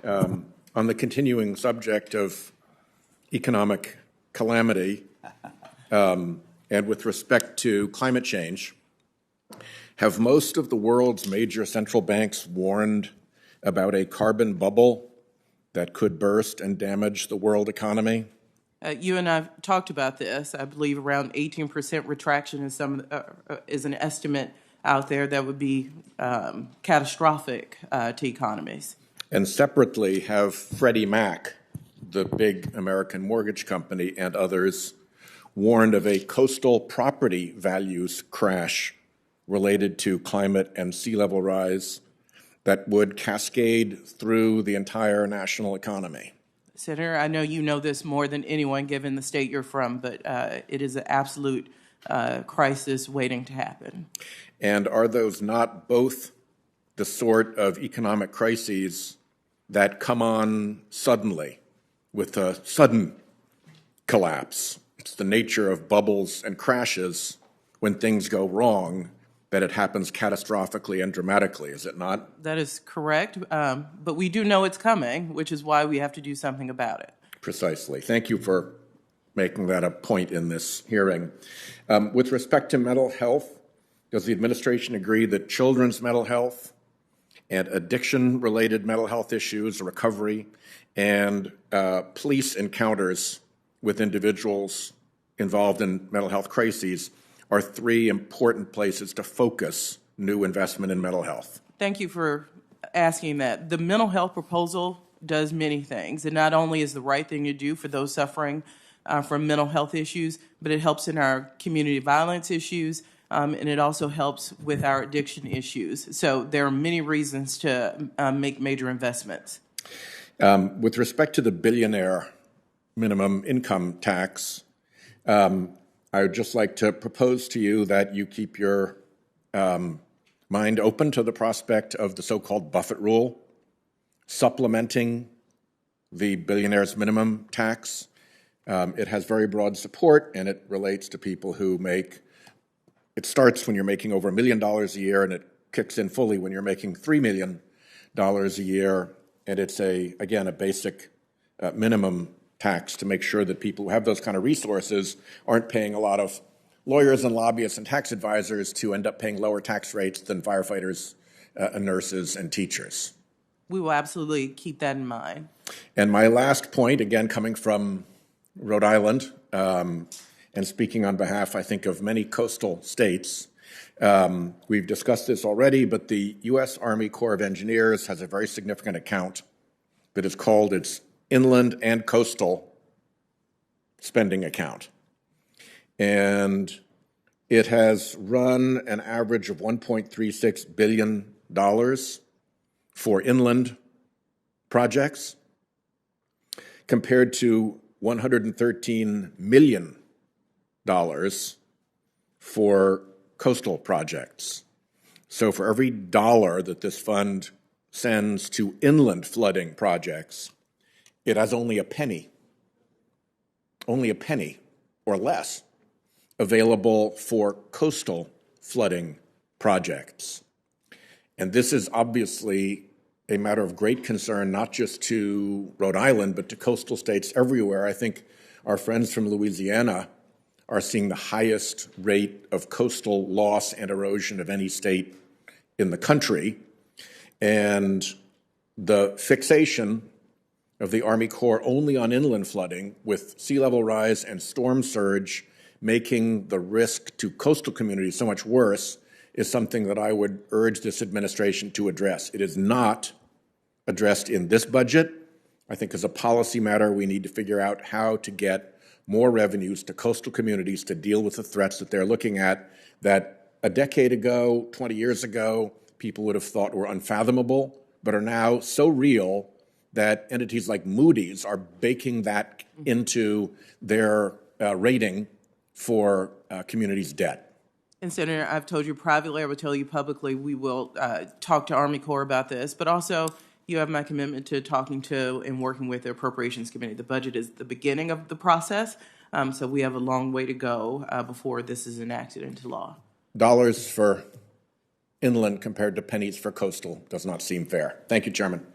On the continuing subject of economic calamity and with respect to climate change, have most of the world's major central banks warned about a carbon bubble that could burst and damage the world economy? You and I have talked about this. I believe around 18% retraction is an estimate out there that would be catastrophic to economies. And separately, have Freddie Mac, the big American mortgage company, and others warned of a coastal property values crash related to climate and sea level rise that would cascade through the entire national economy? Senator, I know you know this more than anyone given the state you're from, but it is an absolute crisis waiting to happen. And are those not both the sort of economic crises that come on suddenly with a sudden collapse? It's the nature of bubbles and crashes when things go wrong that it happens catastrophically and dramatically, is it not? That is correct, but we do know it's coming, which is why we have to do something about it. Precisely. Thank you for making that a point in this hearing. With respect to mental health, does the administration agree that children's mental health and addiction-related mental health issues, recovery, and police encounters with individuals involved in mental health crises are three important places to focus new investment in mental health? Thank you for asking that. The mental health proposal does many things. It not only is the right thing to do for those suffering from mental health issues, but it helps in our community violence issues, and it also helps with our addiction issues. So there are many reasons to make major investments. With respect to the billionaire minimum income tax, I would just like to propose to you that you keep your mind open to the prospect of the so-called Buffett rule, supplementing the billionaire's minimum tax. It has very broad support, and it relates to people who it starts when you're making over $1 million a year, and it kicks in fully when you're making $3 million a year. And it's, again, a basic minimum tax to make sure that people who have those kind of resources aren't paying a lot of lawyers and lobbyists and tax advisors to end up paying lower tax rates than firefighters, nurses, and teachers. We will absolutely keep that in mind. And my last point, again, coming from Rhode Island, and speaking on behalf, I think, of many coastal states, we've discussed this already, but the U.S. Army Corps of Engineers has a very significant account that is called its Inland and Coastal Spending Account. And it has run an average of $1.36 billion for inland projects, compared to $113 million for coastal projects. So for every dollar that this fund sends to inland flooding projects, it has only a penny or less available for coastal flooding projects. And this is obviously a matter of great concern, not just to Rhode Island, but to coastal states everywhere. I think our friends from Louisiana are seeing the highest rate of coastal loss and erosion of any state in the country. And the fixation of the Army Corps only on inland flooding, with sea level rise and storm surge making the risk to coastal communities so much worse, is something that I would urge this administration to address. It is not addressed in this budget. I think as a policy matter, we need to figure out how to get more revenues to coastal communities to deal with the threats that they're looking at that a decade ago, 20 years ago, people would have thought were unfathomable, but are now so real that entities like Moody's are baking that into their rating for communities' debt. And Senator, I've told you privately, I will tell you publicly, we will talk to Army Corps about this, but also you have my commitment to talking to and working with the Appropriations Committee. The budget is the beginning of the process, so we have a long way to go before this is enacted into law. Dollars for inland compared to pennies for coastal does not seem fair. Thank you, Chairman.